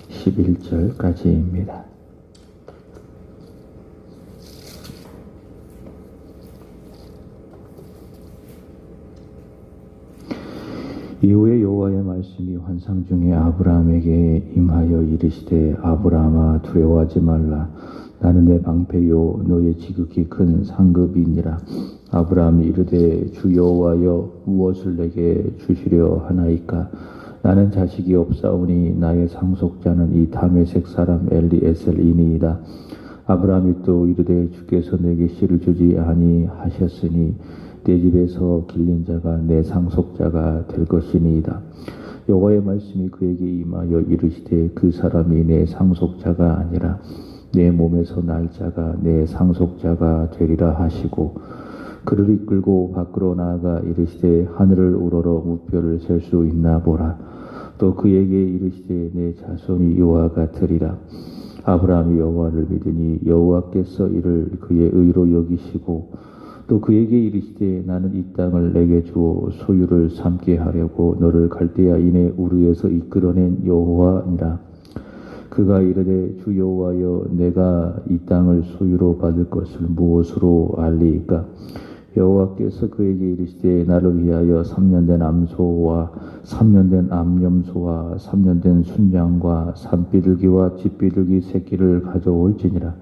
11절까지입니다. 이후에 여호와의 말씀이 환상 중에 아브라함에게 임하여 이르시되 아브라함아 두려워하지 말라. 나는 내 방패요 너의 지극히 큰 상급이니라. 아브라함이 이르되 주 여호와여 무엇을 내게 주시려 하나이까. 나는 자식이 없사오니 나의 상속자는 이 다메섹 사람 엘리에셀이니이다. 아브라함이 또 이르되 주께서 내게 씨를 주지 아니하셨으니 내 집에서 길린 자가 내 상속자가 될 것이니이다. 여호와의 말씀이 그에게 임하여 이르시되 그 사람이 내 상속자가 아니라 내 몸에서 날 자가 내 상속자가 되리라 하시고 그를 이끌고 밖으로 나아가 이르시되 하늘을 우러러 무뼈를 셀 수 있나 보라. 또 그에게 이르시되 내 자손이 이와 같으리라. 아브라함이 여호와를 믿으니 여호와께서 이를 그의 의로 여기시고 또 그에게 이르시되 나는 이 땅을 내게 주어 소유를 삼게 하려고 너를 갈대아인의 우르에서 이끌어낸 여호와니라. 그가 이르되 주 여호와여 내가 이 땅을 소유로 받을 것을 무엇으로 알리이까. 여호와께서 그에게 이르시되 나를 위하여 3년 된 암소와 3년 된 암염소와 3년 된 순양과 산비둘기와 쥐비둘기 새끼를 가져올지니라.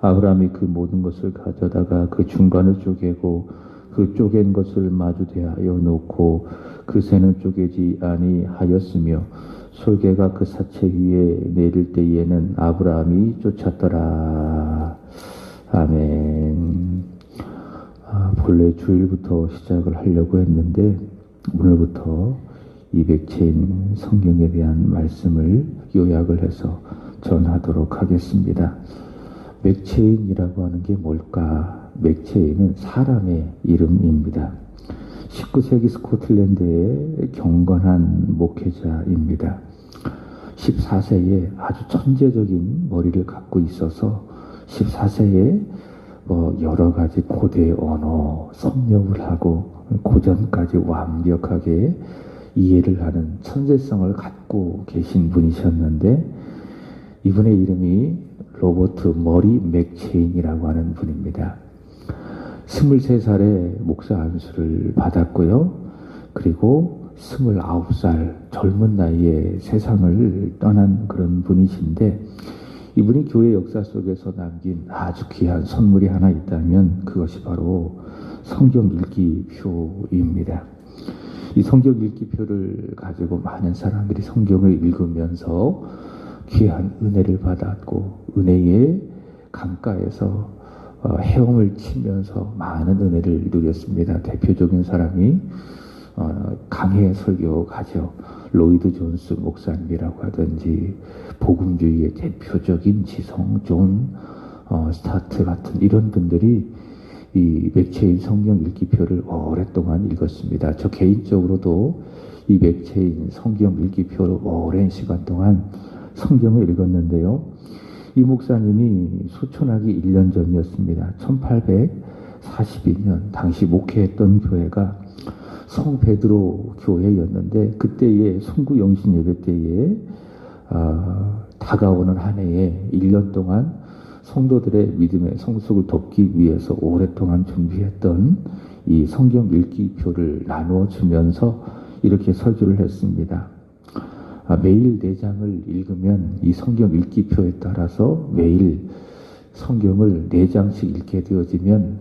아브라함이 그 모든 것을 가져다가 그 중간을 쪼개고 그 쪼갠 것을 마주 대하여 놓고 그 새는 쪼개지 아니하였으며 솔개가 그 사체 위에 내릴 때에는 아브라함이 쫓았더라. 아멘. 본래 주일부터 시작을 하려고 했는데 오늘부터 이 맥체인 성경에 대한 말씀을 요약을 해서 전하도록 하겠습니다. 맥체인이라고 하는 게 뭘까? 맥체인은 사람의 이름입니다. 19세기 스코틀랜드의 경건한 목회자입니다. 14세에 아주 천재적인 머리를 갖고 있어서 14세에 여러 가지 고대 언어 섭렵을 하고 고전까지 완벽하게 이해를 하는 천재성을 갖고 계신 분이셨는데 이분의 이름이 로버트 머리 맥체인이라고 하는 분입니다. 23살에 목사 안수를 받았고요. 그리고 29살 젊은 나이에 세상을 떠난 그런 분이신데 이분이 교회 역사 속에서 남긴 아주 귀한 선물이 하나 있다면 그것이 바로 성경 읽기표입니다. 이 성경 읽기표를 가지고 많은 사람들이 성경을 읽으면서 귀한 은혜를 받았고 은혜의 강가에서 헤엄을 치면서 많은 은혜를 누렸습니다. 대표적인 사람이 강해 설교가죠. 로이드 존스 목사님이라고 하든지 복음주의의 대표적인 지성 존 스타트 같은 이런 분들이 이 맥체인 성경 읽기표를 오랫동안 읽었습니다. 저 개인적으로도 이 맥체인 성경 읽기표를 오랜 시간 동안 성경을 읽었는데요. 이 목사님이 소천하기 1년 전이었습니다. 1842년 당시 목회했던 교회가 성 베드로 교회였는데 그때의 송구 영신 예배 때에 다가오는 한 해에 1년 동안 성도들의 믿음의 성숙을 돕기 위해서 오랫동안 준비했던 이 성경 읽기표를 나누어 주면서 이렇게 설교를 했습니다. 매일 4장을 읽으면 이 성경 읽기표에 따라서 매일 성경을 4장씩 읽게 되어지면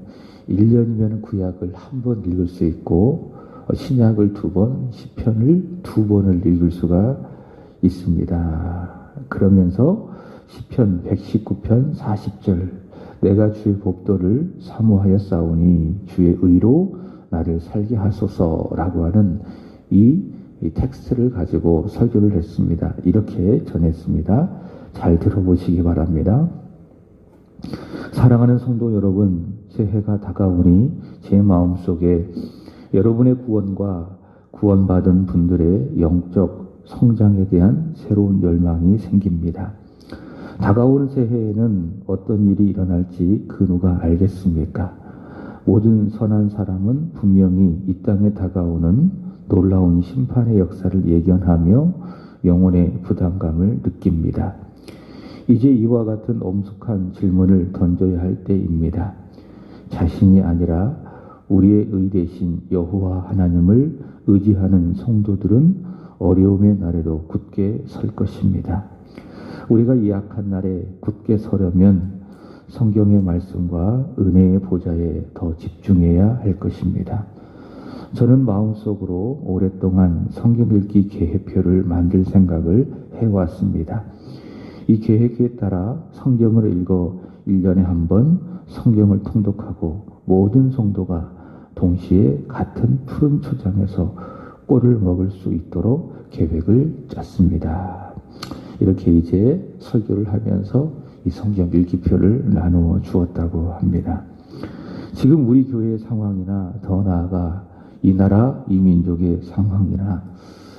1년이면 구약을 1번 읽을 수 있고 신약을 2번, 시편을 2번을 읽을 수가 있습니다. 그러면서 시편 119편 40절 내가 주의 법도를 사모하였사오니 주의 의로 나를 살게 하소서라고 하는 이 텍스트를 가지고 설교를 했습니다. 이렇게 전했습니다. 잘 들어보시기 바랍니다. 사랑하는 성도 여러분, 새해가 다가오니 제 마음속에 여러분의 구원과 구원받은 분들의 영적 성장에 대한 새로운 열망이 생깁니다. 다가오는 새해에는 어떤 일이 일어날지 그 누가 알겠습니까? 모든 선한 사람은 분명히 이 땅에 다가오는 놀라운 심판의 역사를 예견하며 영혼의 부담감을 느낍니다. 이제 이와 같은 엄숙한 질문을 던져야 할 때입니다. 자신이 아니라 우리의 의 대신 여호와 하나님을 의지하는 성도들은 어려움의 날에도 굳게 설 것입니다. 우리가 이 약한 날에 굳게 서려면 성경의 말씀과 은혜의 보좌에 더 집중해야 할 것입니다. 저는 마음속으로 오랫동안 성경 읽기 계획표를 만들 생각을 해왔습니다. 이 계획에 따라 성경을 읽어 1년에 한 번 성경을 통독하고 모든 성도가 동시에 같은 푸른 초장에서 꼴을 먹을 수 있도록 계획을 짰습니다. 이렇게 이제 설교를 하면서 이 성경 읽기표를 나누어 주었다고 합니다. 지금 우리 교회의 상황이나 더 나아가 이 나라 이 민족의 상황이나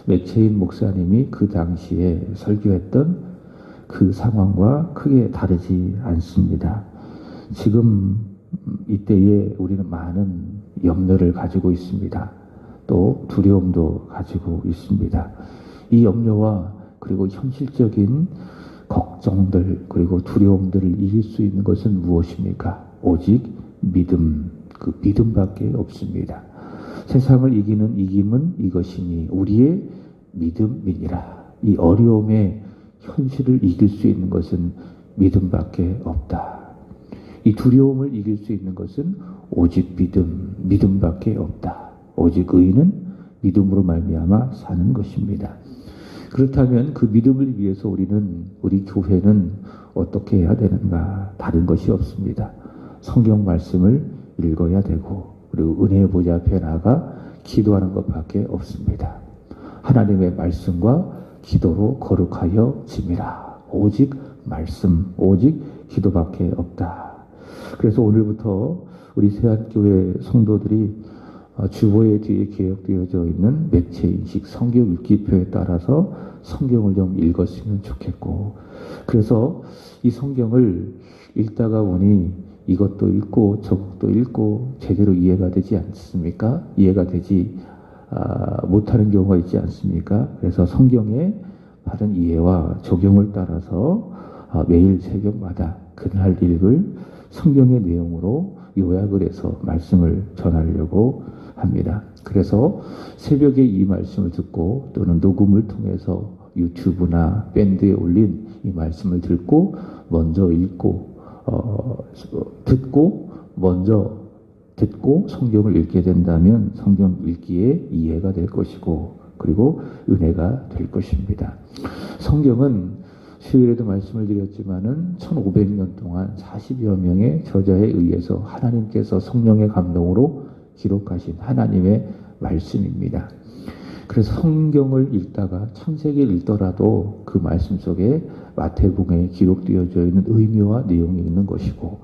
맥체인 목사님이 그 당시에 설교했던 그 상황과 크게 다르지 않습니다. 지금 이때에 우리는 많은 염려를 가지고 있습니다. 또 두려움도 가지고 있습니다. 이 염려와 그리고 현실적인 걱정들 그리고 두려움들을 이길 수 있는 것은 무엇입니까? 오직 믿음, 그 믿음밖에 없습니다. 세상을 이기는 이김은 이것이니 우리의 믿음이니라. 이 어려움의 현실을 이길 수 있는 것은 믿음밖에 없다. 이 두려움을 이길 수 있는 것은 오직 믿음밖에 없다. 오직 의인은 믿음으로 말미암아 사는 것입니다. 그렇다면 그 믿음을 위해서 우리 교회는 어떻게 해야 되는가? 다른 것이 없습니다. 성경 말씀을 읽어야 되고 그리고 은혜의 보좌 앞에 나가 기도하는 것밖에 없습니다. 하나님의 말씀과 기도로 거룩하여 짐이라. 오직 말씀, 오직 기도밖에 없다. 그래서 오늘부터 우리 세안교회 성도들이 주보에 뒤에 기록되어져 있는 맥체인식 성경 읽기표에 따라서 성경을 좀 읽었으면 좋겠고, 그래서 이 성경을 읽다가 보니 이것도 읽고 저것도 읽고 제대로 이해가 되지 않습니까? 이해가 되지 못하는 경우가 있지 않습니까? 그래서 성경의 바른 이해와 적용을 따라서 매일 새벽마다 그날 읽을 성경의 내용으로 요약을 해서 말씀을 전하려고 합니다. 그래서 새벽에 이 말씀을 듣고 또는 녹음을 통해서 유튜브나 밴드에 올린 이 말씀을 듣고 먼저 읽고 듣고 성경을 읽게 된다면 성경 읽기에 이해가 될 것이고 그리고 은혜가 될 것입니다. 성경은 수요일에도 말씀을 드렸지만은 1500년 동안 40여 명의 저자에 의해서 하나님께서 성령의 감동으로 기록하신 하나님의 말씀입니다. 그래서 성경을 읽다가 창세기를 읽더라도 그 말씀 속에 마태복음에 기록되어져 있는 의미와 내용이 있는 것이고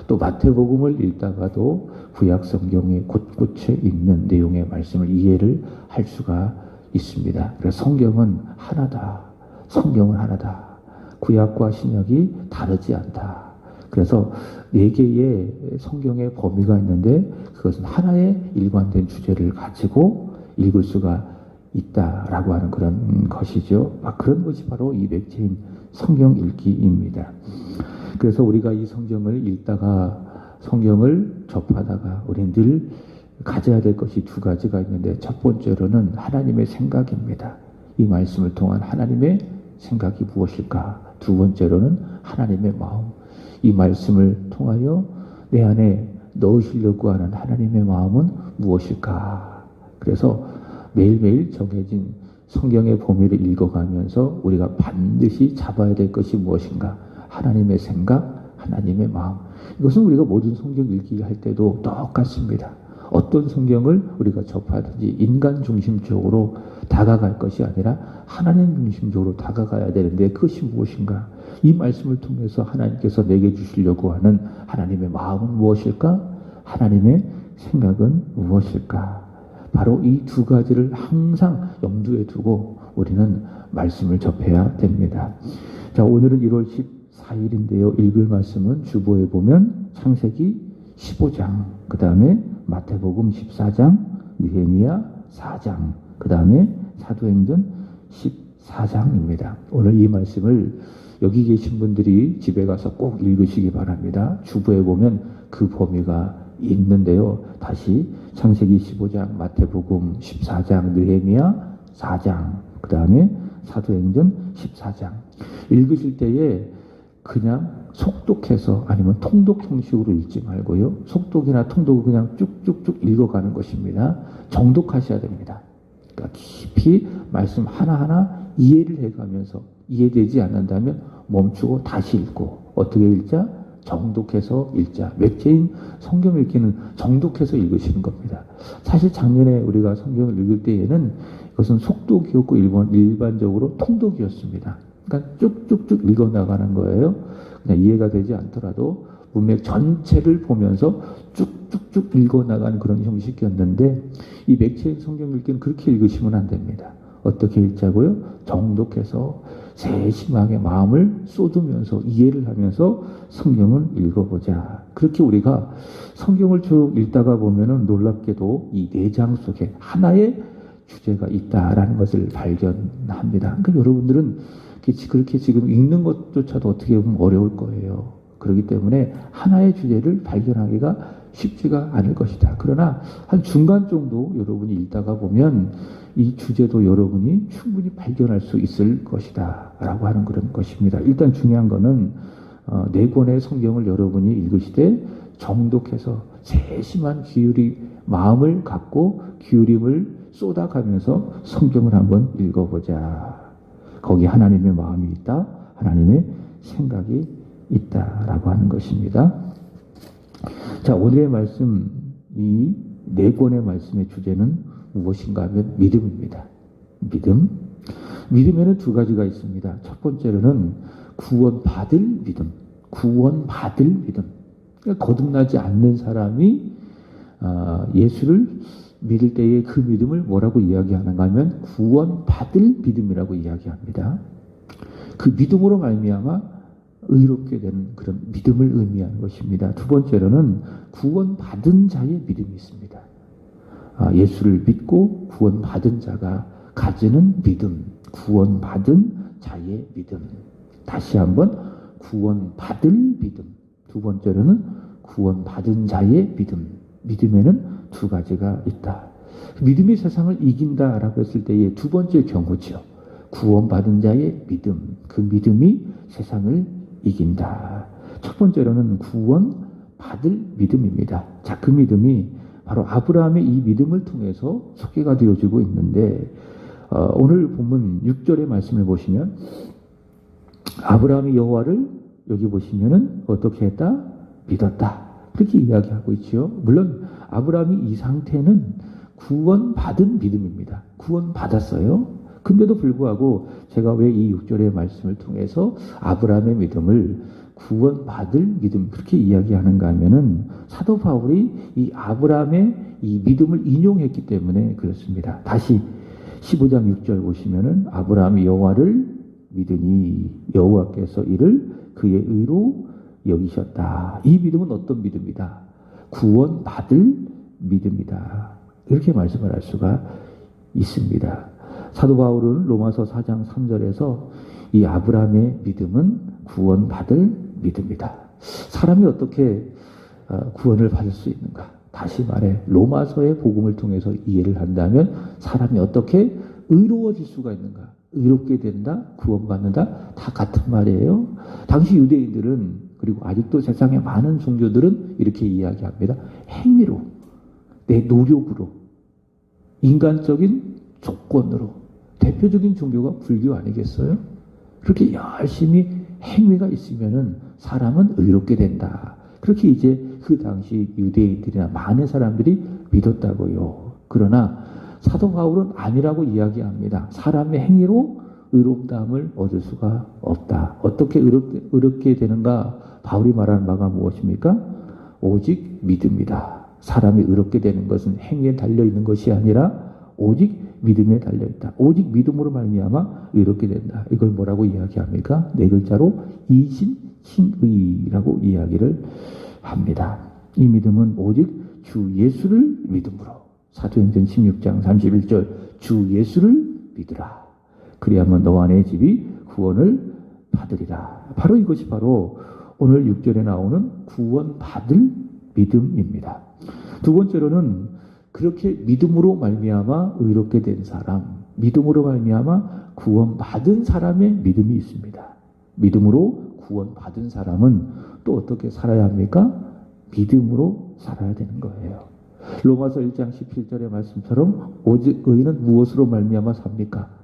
또 마태복음을 읽다가도 구약 성경의 곳곳에 있는 내용의 말씀을 이해를 할 수가 있습니다. 그래서 성경은 하나다. 성경은 하나다. 구약과 신약이 다르지 않다. 그래서 4개의 성경의 범위가 있는데 그것은 하나의 일관된 주제를 가지고 읽을 수가 있다라고 하는 그런 것이죠. 그런 것이 바로 이 맥체인 성경 읽기입니다. 그래서 우리가 이 성경을 읽다가 성경을 접하다가 우리는 늘 가져야 될 것이 2가지가 있는데 첫 번째로는 하나님의 생각입니다. 이 말씀을 통한 하나님의 생각이 무엇일까? 2번째로는 하나님의 마음. 이 말씀을 통하여 내 안에 넣으시려고 하는 하나님의 마음은 무엇일까? 그래서 매일매일 정해진 성경의 범위를 읽어가면서 우리가 반드시 잡아야 될 것이 무엇인가? 하나님의 생각, 하나님의 마음. 이것은 우리가 모든 성경 읽기 할 때도 똑같습니다. 어떤 성경을 우리가 접하든지 인간 중심적으로 다가갈 것이 아니라 하나님 중심적으로 다가가야 되는데 그것이 무엇인가? 이 말씀을 통해서 하나님께서 내게 주시려고 하는 하나님의 마음은 무엇일까? 하나님의 생각은 무엇일까? 바로 이 2가지를 항상 염두에 두고 우리는 말씀을 접해야 됩니다. 자, 오늘은 1월 14일인데요. 읽을 말씀은 주보에 보면 창세기 15장, 그 다음에 마태복음 14장, 느헤미야 4장, 그 다음에 사도행전 4장입니다. 오늘 이 말씀을 여기 계신 분들이 집에 가서 꼭 읽으시기 바랍니다. 주부에 보면 그 범위가 있는데요. 다시 창세기 15장, 마태복음 14장, 느헤미야 4장, 그 다음에 사도행전 14장. 읽으실 때에 그냥 속독해서 아니면 통독 형식으로 읽지 말고요. 속독이나 통독을 그냥 쭉쭉쭉 읽어가는 것입니다. 정독하셔야 됩니다. 그러니까 깊이 말씀 하나하나 이해를 해가면서 이해되지 않는다면 멈추고 다시 읽고 어떻게 읽자? 정독해서 읽자. 맥체인 성경 읽기는 정독해서 읽으시는 겁니다. 사실 작년에 우리가 성경을 읽을 때에는 이것은 속독이었고 일반적으로 통독이었습니다. 그러니까 쭉쭉쭉 읽어나가는 거예요. 그냥 이해가 되지 않더라도 문맥 전체를 보면서 쭉쭉쭉 읽어나가는 그런 형식이었는데 이 맥체인 성경 읽기는 그렇게 읽으시면 안 됩니다. 어떻게 읽자고요? 정독해서 세심하게 마음을 쏟으면서 이해를 하면서 성경을 읽어보자. 그렇게 우리가 성경을 쭉 읽다가 보면은 놀랍게도 이 4장 속에 하나의 주제가 있다라는 것을 발견합니다. 그러니까 여러분들은 그렇게 지금 읽는 것조차도 어떻게 보면 어려울 거예요. 그렇기 때문에 하나의 주제를 발견하기가 쉽지가 않을 것이다. 그러나 한 중간 정도 여러분이 읽다가 보면 이 주제도 여러분이 충분히 발견할 수 있을 것이다 라고 하는 그런 것입니다. 일단 중요한 거는 4권의 성경을 여러분이 읽으시되 정독해서 세심한 마음을 갖고 기울임을 쏟아가면서 성경을 한번 읽어보자. 거기 하나님의 마음이 있다. 하나님의 생각이 있다라고 하는 것입니다. 자, 오늘의 말씀, 이 4권의 말씀의 주제는 무엇인가 하면 믿음입니다. 믿음. 믿음에는 2가지가 있습니다. 첫 번째로는 구원받을 믿음. 구원받을 믿음. 그러니까 거듭나지 않는 사람이 예수를 믿을 때의 그 믿음을 뭐라고 이야기하는가 하면 구원받을 믿음이라고 이야기합니다. 그 믿음으로 말미암아 의롭게 되는 그런 믿음을 의미하는 것입니다. 2번째로는 구원받은 자의 믿음이 있습니다. 예수를 믿고 구원받은 자가 가지는 믿음, 구원받은 자의 믿음. 다시 한번 구원받을 믿음. 2번째로는 구원받은 자의 믿음. 믿음에는 2가지가 있다. 믿음이 세상을 이긴다라고 했을 때의 2번째 경우죠. 구원받은 자의 믿음. 그 믿음이 세상을 이긴다. 첫 번째로는 구원받을 믿음입니다. 자, 그 믿음이 바로 아브라함의 이 믿음을 통해서 소개가 되어지고 있는데 오늘 본문 6절의 말씀을 보시면 아브라함이 여호와를 여기 보시면은 어떻게 했다? 믿었다. 그렇게 이야기하고 있지요. 물론 아브라함이 이 상태는 구원받은 믿음입니다. 구원받았어요. 근데도 불구하고 제가 왜 이 6절의 말씀을 통해서 아브라함의 믿음을 구원받을 믿음 그렇게 이야기하는가 하면은 사도 바울이 이 아브라함의 이 믿음을 인용했기 때문에 그렇습니다. 다시 15장 6절 보시면은 아브라함이 여호와를 믿으니 여호와께서 이를 그의 의로 여기셨다. 이 믿음은 어떤 믿음이다? 구원받을 믿음이다. 이렇게 말씀을 할 수가 있습니다. 사도 바울은 로마서 4장 3절에서 이 아브라함의 믿음은 구원받을 믿음이다. 사람이 어떻게 구원을 받을 수 있는가? 다시 말해 로마서의 복음을 통해서 이해를 한다면 사람이 어떻게 의로워질 수가 있는가? 의롭게 된다, 구원받는다 다 같은 말이에요. 당시 유대인들은 그리고 아직도 세상의 많은 종교들은 이렇게 이야기합니다. 행위로, 내 노력으로, 인간적인 조건으로. 대표적인 종교가 불교 아니겠어요? 그렇게 열심히 행위가 있으면은 사람은 의롭게 된다. 그렇게 이제 그 당시 유대인들이나 많은 사람들이 믿었다고요. 그러나 사도 바울은 아니라고 이야기합니다. 사람의 행위로 의롭다함을 얻을 수가 없다. 어떻게 의롭게 되는가? 바울이 말하는 바가 무엇입니까? 오직 믿음이다. 사람이 의롭게 되는 것은 행위에 달려있는 것이 아니라 오직 믿음에 달려있다. 오직 믿음으로 말미암아 의롭게 된다. 이걸 뭐라고 이야기합니까? 4글자로 이신칭의라고 이야기를 합니다. 이 믿음은 오직 주 예수를 믿음으로 사도행전 16장 31절 주 예수를 믿으라. 그리하면 너와 내 집이 구원을 받으리라. 바로 이것이 바로 오늘 6절에 나오는 구원받을 믿음입니다. 두 번째로는 그렇게 믿음으로 말미암아 의롭게 된 사람, 믿음으로 말미암아 구원받은 사람의 믿음이 있습니다. 믿음으로 구원받은 사람은 또 어떻게 살아야 합니까? 믿음으로 살아야 되는 거예요. 로마서 1장 17절의 말씀처럼 오직 의인은 무엇으로 말미암아 삽니까?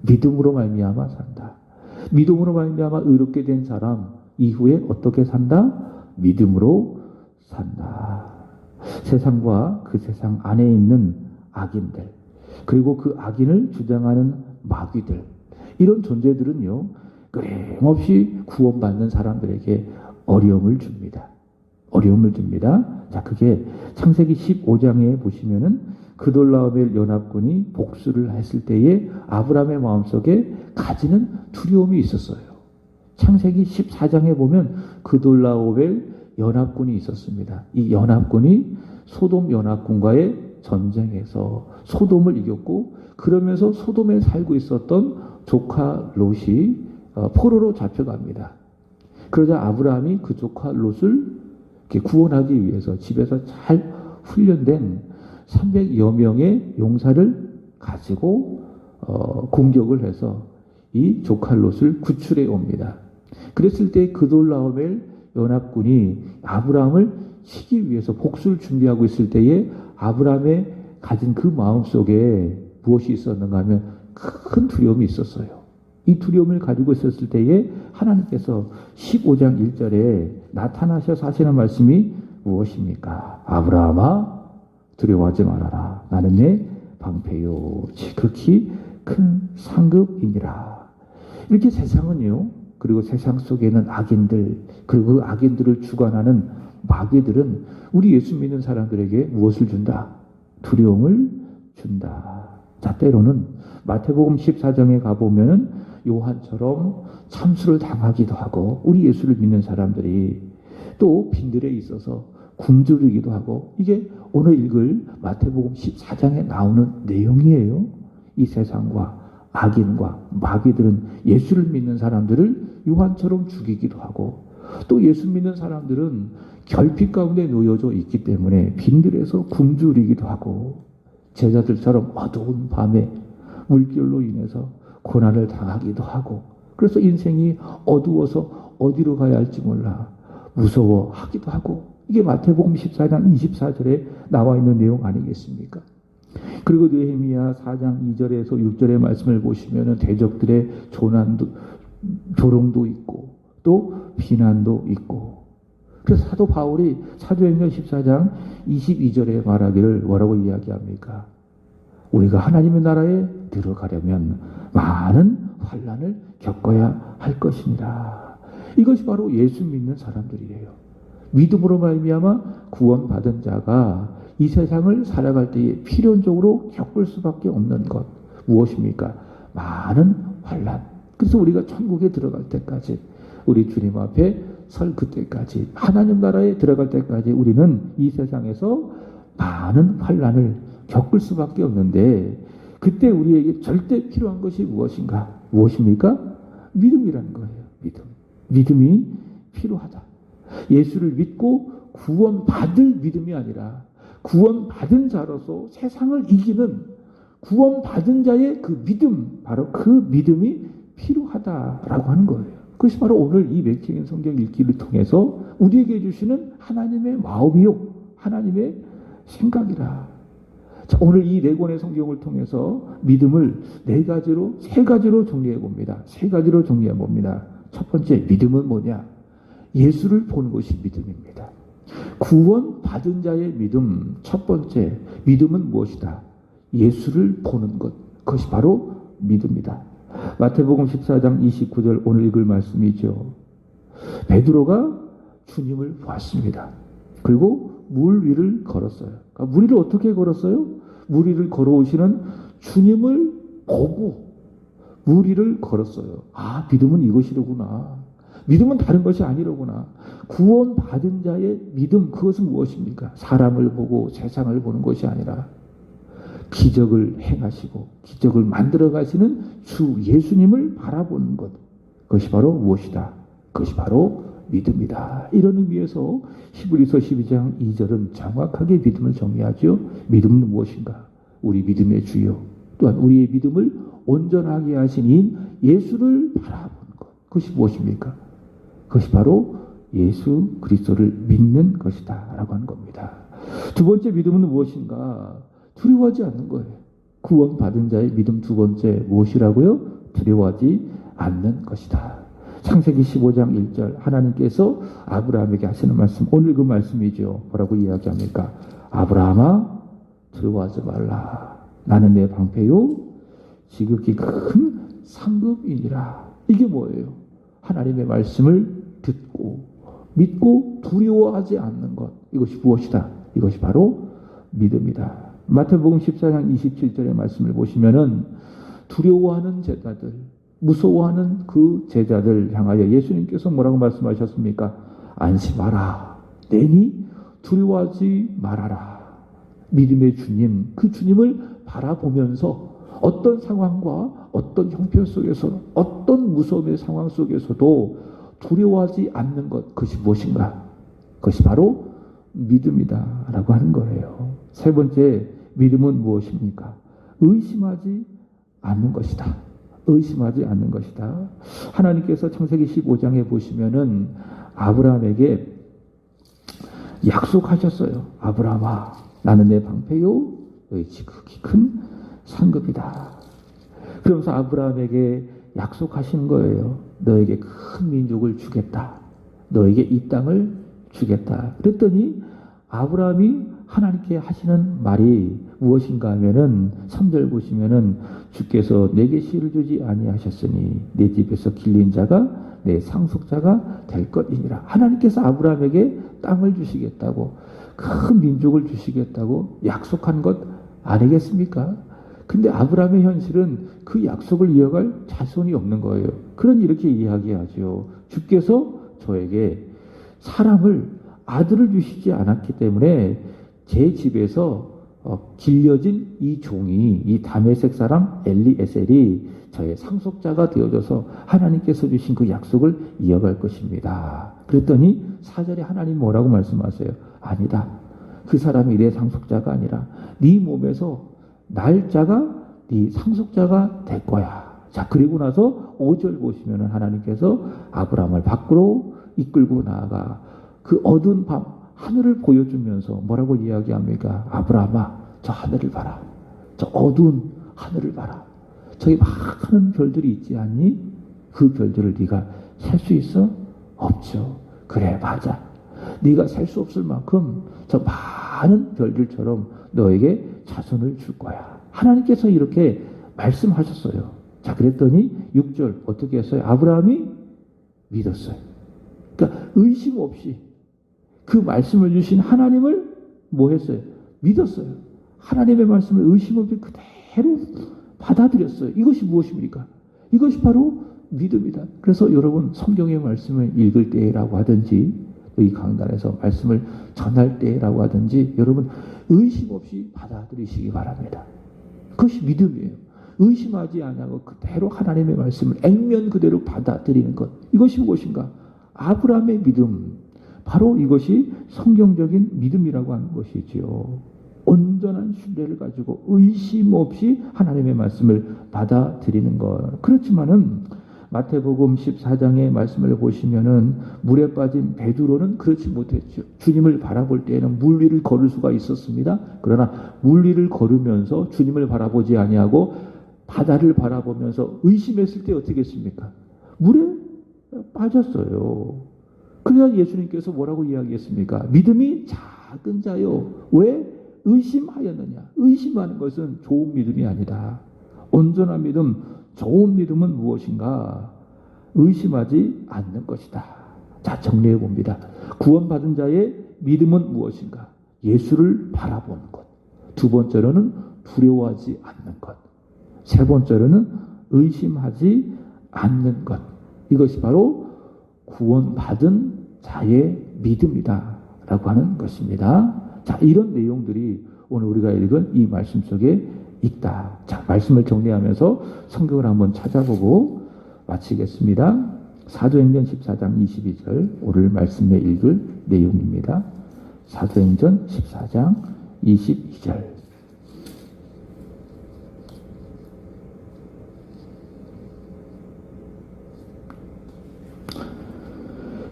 믿음으로 말미암아 산다. 믿음으로 말미암아 의롭게 된 사람 이후에 어떻게 산다? 믿음으로 산다. 세상과 그 세상 안에 있는 악인들, 그리고 그 악인을 주장하는 마귀들, 이런 존재들은요 끊임없이 구원받는 사람들에게 어려움을 줍니다. 자, 그게 창세기 15장에 보시면은 그돌라오멜 연합군이 복수를 했을 때에 아브라함의 마음속에 가지는 두려움이 있었어요. 창세기 14장에 보면 그돌라오멜 연합군이 있었습니다. 이 연합군이 소돔 연합군과의 전쟁에서 소돔을 이겼고, 그러면서 소돔에 살고 있었던 조카 롯이 포로로 잡혀갑니다. 그러자 아브라함이 그 조카 롯을 구원하기 위해서 집에서 잘 훈련된 300여 명의 용사를 가지고 공격을 해서 이 조카 롯을 구출해 옵니다. 그랬을 때 그돌라오멜 연합군이 아브라함을 치기 위해서 복수를 준비하고 있을 때에 아브라함의 가진 그 마음속에 무엇이 있었는가 하면 큰 두려움이 있었어요. 이 두려움을 가지고 있었을 때에 하나님께서 15장 1절에 나타나셔서 하시는 말씀이 무엇입니까? 아브라함아 두려워하지 말아라. 나는 내 방패요 지극히 큰 상급이니라. 이렇게 세상은요, 그리고 세상 속에 있는 악인들, 그리고 그 악인들을 주관하는 마귀들은 우리 예수 믿는 사람들에게 무엇을 준다? 두려움을 준다. 자, 때로는 마태복음 14장에 가보면은 요한처럼 참수를 당하기도 하고, 우리 예수를 믿는 사람들이 또 빈들에 있어서 굶주리기도 하고, 이게 오늘 읽을 마태복음 14장에 나오는 내용이에요. 이 세상과 악인과 마귀들은 예수를 믿는 사람들을 요한처럼 죽이기도 하고, 또 예수 믿는 사람들은 결핍 가운데 놓여져 있기 때문에 빈들에서 굶주리기도 하고, 제자들처럼 어두운 밤에 물결로 인해서 고난을 당하기도 하고, 그래서 인생이 어두워서 어디로 가야 할지 몰라 무서워하기도 하고, 이게 마태복음 14장 24절에 나와 있는 내용 아니겠습니까? 그리고 느헤미야 4장 2절에서 6절의 말씀을 보시면 대적들의 조롱도 있고 또 비난도 있고, 그래서 사도 바울이 사도행전 14장 22절에 말하기를 뭐라고 이야기합니까? 우리가 하나님의 나라에 들어가려면 많은 환난을 겪어야 할 것이니라. 이것이 바로 예수 믿는 사람들이에요. 믿음으로 말미암아 구원받은 자가 이 세상을 살아갈 때에 필연적으로 겪을 수밖에 없는 것 무엇입니까? 많은 환난. 그래서 우리가 천국에 들어갈 때까지, 우리 주님 앞에 설 그때까지, 하나님 나라에 들어갈 때까지 우리는 이 세상에서 많은 환난을 겪을 수밖에 없는데, 그때 우리에게 절대 필요한 것이 무엇인가? 무엇입니까? 믿음이라는 거예요. 믿음이 필요하다. 예수를 믿고 구원받을 믿음이 아니라 구원받은 자로서 세상을 이기는 구원받은 자의 그 믿음, 바로 그 믿음이 필요하다라고 하는 거예요. 그것이 바로 오늘 이 맥혀진 성경 읽기를 통해서 우리에게 주시는 하나님의 마음이요, 하나님의 생각이라. 자, 오늘 이 네 권의 성경을 통해서 믿음을 세 가지로 정리해 봅니다. 첫 번째, 믿음은 뭐냐? 예수를 보는 것이 믿음입니다. 구원받은 자의 믿음, 첫 번째, 믿음은 무엇이다? 예수를 보는 것, 그것이 바로 믿음이다. 마태복음 14장 29절 오늘 읽을 말씀이죠. 베드로가 주님을 봤습니다. 그리고 물 위를 걸었어요. 그러니까 물 위를 어떻게 걸었어요? 물 위를 걸어오시는 주님을 보고 물 위를 걸었어요. 아, 믿음은 이것이로구나. 믿음은 다른 것이 아니로구나. 구원받은 자의 믿음, 그것은 무엇입니까? 사람을 보고 세상을 보는 것이 아니라 기적을 행하시고 기적을 만들어 가시는 주 예수님을 바라보는 것, 그것이 바로 무엇이다? 그것이 바로 믿음이다. 이런 의미에서 히브리서 12장 2절은 정확하게 믿음을 정의하죠. 믿음은 무엇인가? 우리 믿음의 주요, 또한 우리의 믿음을 온전하게 하신 이 예수를 바라보는 것, 그것이 무엇입니까? 그것이 바로 예수 그리스도를 믿는 것이다 라고 하는 겁니다. 두 번째 믿음은 무엇인가? 두려워하지 않는 거예요. 구원받은 자의 믿음 두 번째 무엇이라고요? 두려워하지 않는 것이다. 창세기 15장 1절 하나님께서 아브라함에게 하시는 말씀, 오늘 그 말씀이죠. 뭐라고 이야기합니까? 아브라함아 두려워하지 말라. 나는 내 방패요 지극히 큰 상급이니라. 이게 뭐예요? 하나님의 말씀을 듣고 믿고 두려워하지 않는 것, 이것이 무엇이다? 이것이 바로 믿음이다. 마태복음 14장 27절의 말씀을 보시면은 두려워하는 제자들, 무서워하는 그 제자들 향하여 예수님께서 뭐라고 말씀하셨습니까? 안심하라. 내니 두려워하지 말아라. 믿음의 주님, 그 주님을 바라보면서 어떤 상황과 어떤 형편 속에서 어떤 무서움의 상황 속에서도 두려워하지 않는 것, 그것이 무엇인가? 그것이 바로 믿음이다 라고 하는 거예요. 세 번째 믿음은 무엇입니까? 의심하지 않는 것이다. 의심하지 않는 것이다. 하나님께서 창세기 15장에 보시면은 아브라함에게 약속하셨어요. 아브라함아, 나는 내 방패요 너희 지극히 큰 상급이다. 그러면서 아브라함에게 약속하신 거예요. 너에게 큰 민족을 주겠다. 너에게 이 땅을 주겠다. 그랬더니 아브라함이 하나님께 하시는 말이 무엇인가 하면은 3절 보시면은 주께서 내게 씨를 주지 아니하셨으니 내 집에서 길린 자가 내 상속자가 될 것이니라. 하나님께서 아브라함에게 땅을 주시겠다고, 큰 민족을 주시겠다고 약속한 것 아니겠습니까? 근데 아브라함의 현실은 그 약속을 이어갈 자손이 없는 거예요. 그러니 이렇게 이야기하죠. 주께서 저에게 사람을, 아들을 주시지 않았기 때문에 제 집에서 길려진 이 종이, 이 다메섹 사람 엘리에셀이 저의 상속자가 되어져서 하나님께서 주신 그 약속을 이어갈 것입니다. 그랬더니 4절에 하나님 뭐라고 말씀하세요? 아니다. 그 사람이 내 상속자가 아니라 네 몸에서 날짜가 네 상속자가 될 거야. 자, 그리고 나서 5절 보시면은 하나님께서 아브라함을 밖으로 이끌고 나아가 그 어두운 밤 하늘을 보여주면서 뭐라고 이야기합니까? 아브라함아, 저 하늘을 봐라. 저 어두운 하늘을 봐라. 저기 많은 별들이 있지 않니? 그 별들을 네가 셀 수 있어? 없죠. 그래, 맞아. 네가 셀 수 없을 만큼 저 많은 별들처럼 너에게 자손을 줄 거야. 하나님께서 이렇게 말씀하셨어요. 자, 그랬더니 6절 어떻게 했어요? 아브라함이 믿었어요. 그러니까 의심 없이 그 말씀을 주신 하나님을 뭐 했어요? 믿었어요. 하나님의 말씀을 의심 없이 그대로 받아들였어요. 이것이 무엇입니까? 이것이 바로 믿음이다. 그래서 여러분 성경의 말씀을 읽을 때라고 하든지 이 강단에서 말씀을 전할 때라고 하든지 여러분 의심 없이 받아들이시기 바랍니다. 그것이 믿음이에요. 의심하지 않고 그대로 하나님의 말씀을 액면 그대로 받아들이는 것. 이것이 무엇인가? 아브라함의 믿음. 바로 이것이 성경적인 믿음이라고 하는 것이지요. 온전한 신뢰를 가지고 의심 없이 하나님의 말씀을 받아들이는 것. 그렇지만은 마태복음 14장의 말씀을 보시면은 물에 빠진 베드로는 그렇지 못했죠. 주님을 바라볼 때에는 물 위를 걸을 수가 있었습니다. 그러나 물 위를 걸으면서 주님을 바라보지 아니하고 바다를 바라보면서 의심했을 때 어떻게 했습니까? 물에 빠졌어요. 그래야 예수님께서 뭐라고 이야기했습니까? 믿음이 작은 자요. 왜 의심하였느냐? 의심하는 것은 좋은 믿음이 아니다. 온전한 믿음, 좋은 믿음은 무엇인가? 의심하지 않는 것이다. 자, 정리해 봅니다. 구원받은 자의 믿음은 무엇인가? 예수를 바라보는 것. 두 번째로는 두려워하지 않는 것. 세 번째로는 의심하지 않는 것. 이것이 바로 구원받은 자의 믿음이다 라고 하는 것입니다. 자, 이런 내용들이 오늘 우리가 읽은 이 말씀 속에 있다. 자, 말씀을 정리하면서 성경을 한번 찾아보고 마치겠습니다. 사도행전 14장 22절 오늘 말씀에 읽을 내용입니다. 사도행전 14장 22절.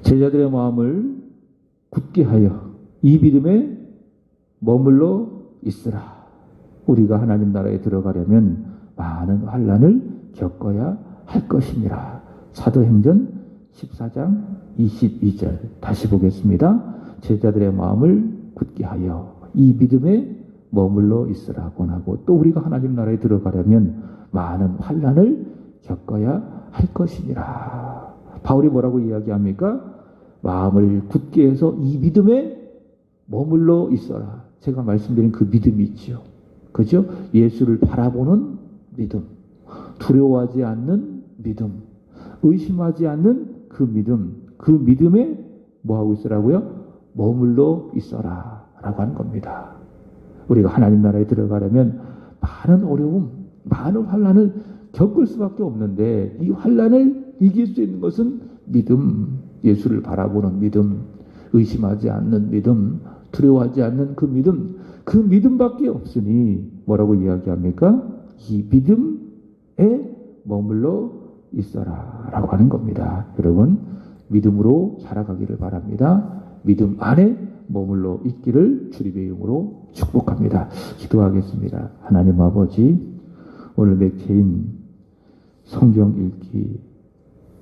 제자들의 마음을 굳게 하여 이 믿음에 머물러 있으라. 우리가 하나님 나라에 들어가려면 많은 환난을 겪어야 할 것이니라. 사도행전 14장 22절 다시 보겠습니다. 제자들의 마음을 굳게 하여 이 믿음에 머물러 있으라 권하고 또 우리가 하나님 나라에 들어가려면 많은 환난을 겪어야 할 것이니라. 바울이 뭐라고 이야기합니까? 마음을 굳게 해서 이 믿음에 머물러 있어라. 제가 말씀드린 그 믿음이 있죠. 그죠? 예수를 바라보는 믿음, 두려워하지 않는 믿음, 의심하지 않는 그 믿음, 그 믿음에 뭐하고 있으라고요? 머물러 있어라 라고 하는 겁니다. 우리가 하나님 나라에 들어가려면 많은 어려움, 많은 환난을 겪을 수밖에 없는데 이 환난을 이길 수 있는 것은 믿음, 예수를 바라보는 믿음, 의심하지 않는 믿음, 두려워하지 않는 그 믿음밖에 없으니 뭐라고 이야기합니까? 이 믿음에 머물러 있어라 라고 하는 겁니다. 여러분 믿음으로 살아가기를 바랍니다. 믿음 안에 머물러 있기를 주님의 이름으로 축복합니다. 기도하겠습니다. 하나님 아버지, 오늘 맥체인 성경 읽기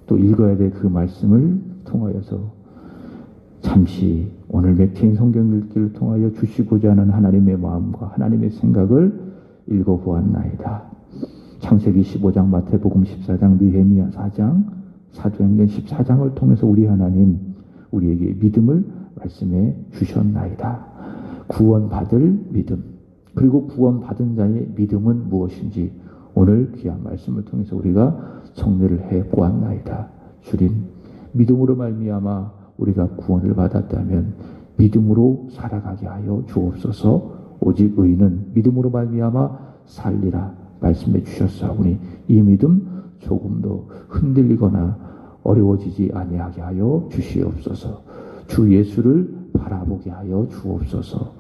또 읽어야 될 그 말씀을 통하여서 잠시 오늘 맥체인 성경 읽기를 통하여 주시고자 하는 하나님의 마음과 하나님의 생각을 읽어보았나이다. 창세기 15장, 마태복음 14장, 느헤미야 4장, 사도행전 14장을 통해서 우리 하나님 우리에게 믿음을 말씀해 주셨나이다. 구원받을 믿음, 그리고 구원받은 자의 믿음은 무엇인지 오늘 귀한 말씀을 통해서 우리가 정리를 해 보았나이다. 주님, 믿음으로 말미암아 우리가 구원을 받았다면 믿음으로 살아가게 하여 주옵소서. 오직 의인은 믿음으로 말미암아 살리라 말씀해 주셨사오니 이 믿음 조금도 흔들리거나 어려워지지 아니하게 하여 주시옵소서. 주 예수를 바라보게 하여 주옵소서.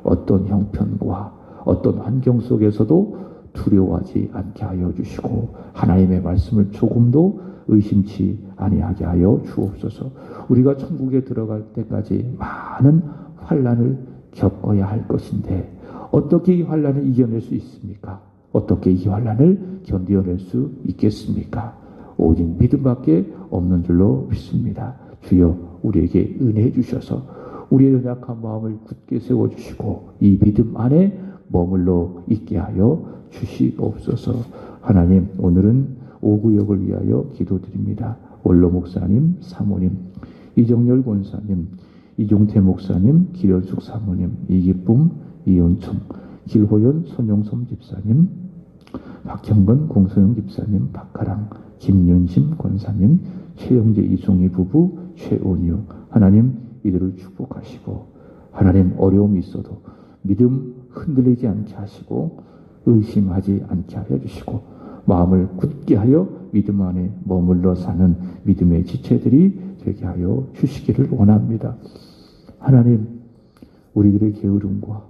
어떤 형편과 어떤 환경 속에서도 두려워하지 않게 하여 주시고 하나님의 말씀을 조금도 의심치 아니하게 하여 주옵소서. 우리가 천국에 들어갈 때까지 많은 환난을 겪어야 할 것인데 어떻게 이 환난을 이겨낼 수 있습니까? 어떻게 이 환난을 견뎌낼 수 있겠습니까? 오직 믿음밖에 없는 줄로 믿습니다. 주여 우리에게 은혜해 주셔서 우리의 연약한 마음을 굳게 세워주시고 이 믿음 안에 머물러 있게 하여 주시옵소서. 하나님, 오늘은 오구역을 위하여 기도드립니다. 원로 목사님, 사모님, 이정열 권사님, 이종태 목사님, 기련숙 사모님, 이기쁨, 이은총, 길호연, 손용섬 집사님, 박형건, 공소영 집사님, 박하랑, 김윤심 권사님, 최영재, 이송희 부부, 최온유, 하나님 이들을 축복하시고 하나님 어려움이 있어도 믿음 흔들리지 않게 하시고 의심하지 않게 하여 주시고 마음을 굳게 하여 믿음 안에 머물러 사는 믿음의 지체들이 되게 하여 주시기를 원합니다. 하나님, 우리들의 게으름과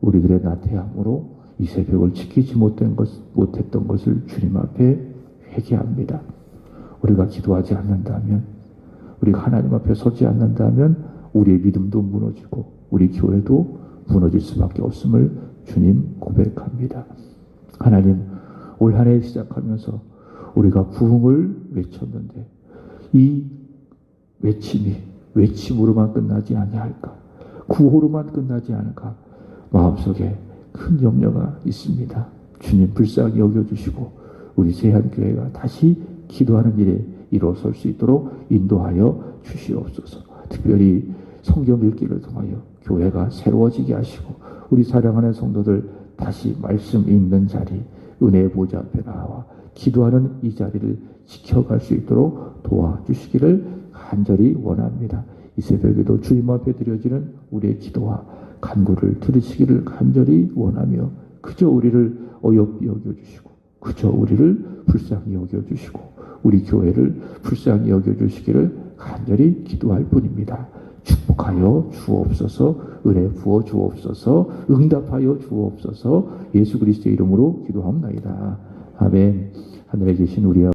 우리들의 나태함으로 이 새벽을 지키지 못했던 것을 주님 앞에 회개합니다. 우리가 기도하지 않는다면, 우리가 하나님 앞에 서지 않는다면 우리의 믿음도 무너지고 우리 교회도 무너질 수밖에 없음을 주님 고백합니다. 하나님, 올 한 해 시작하면서 우리가 부흥을 외쳤는데 이 외침이 외침으로만 끝나지 아니할까? 구호로만 끝나지 않을까? 마음속에 큰 염려가 있습니다. 주님 불쌍히 여겨주시고 우리 세한교회가 다시 기도하는 일에 일어설 수 있도록 인도하여 주시옵소서. 특별히 성경 읽기를 통하여 교회가 새로워지게 하시고 우리 사랑하는 성도들 다시 말씀 읽는 자리, 은혜의 보좌 앞에 나와 기도하는 이 자리를 지켜갈 수 있도록 도와주시기를 간절히 원합니다. 이 새벽에도 주님 앞에 드려지는 우리의 기도와 간구를 들으시기를 간절히 원하며 그저 우리를 어여삐 여겨주시고 그저 우리를 불쌍히 여겨주시고 우리 교회를 불쌍히 여겨주시기를 간절히 기도할 뿐입니다. 축복하여 주옵소서, 은혜 부어 주옵소서, 응답하여 주옵소서. 예수 그리스도의 이름으로 기도하옵나이다. 아멘. 하늘에 계신 우리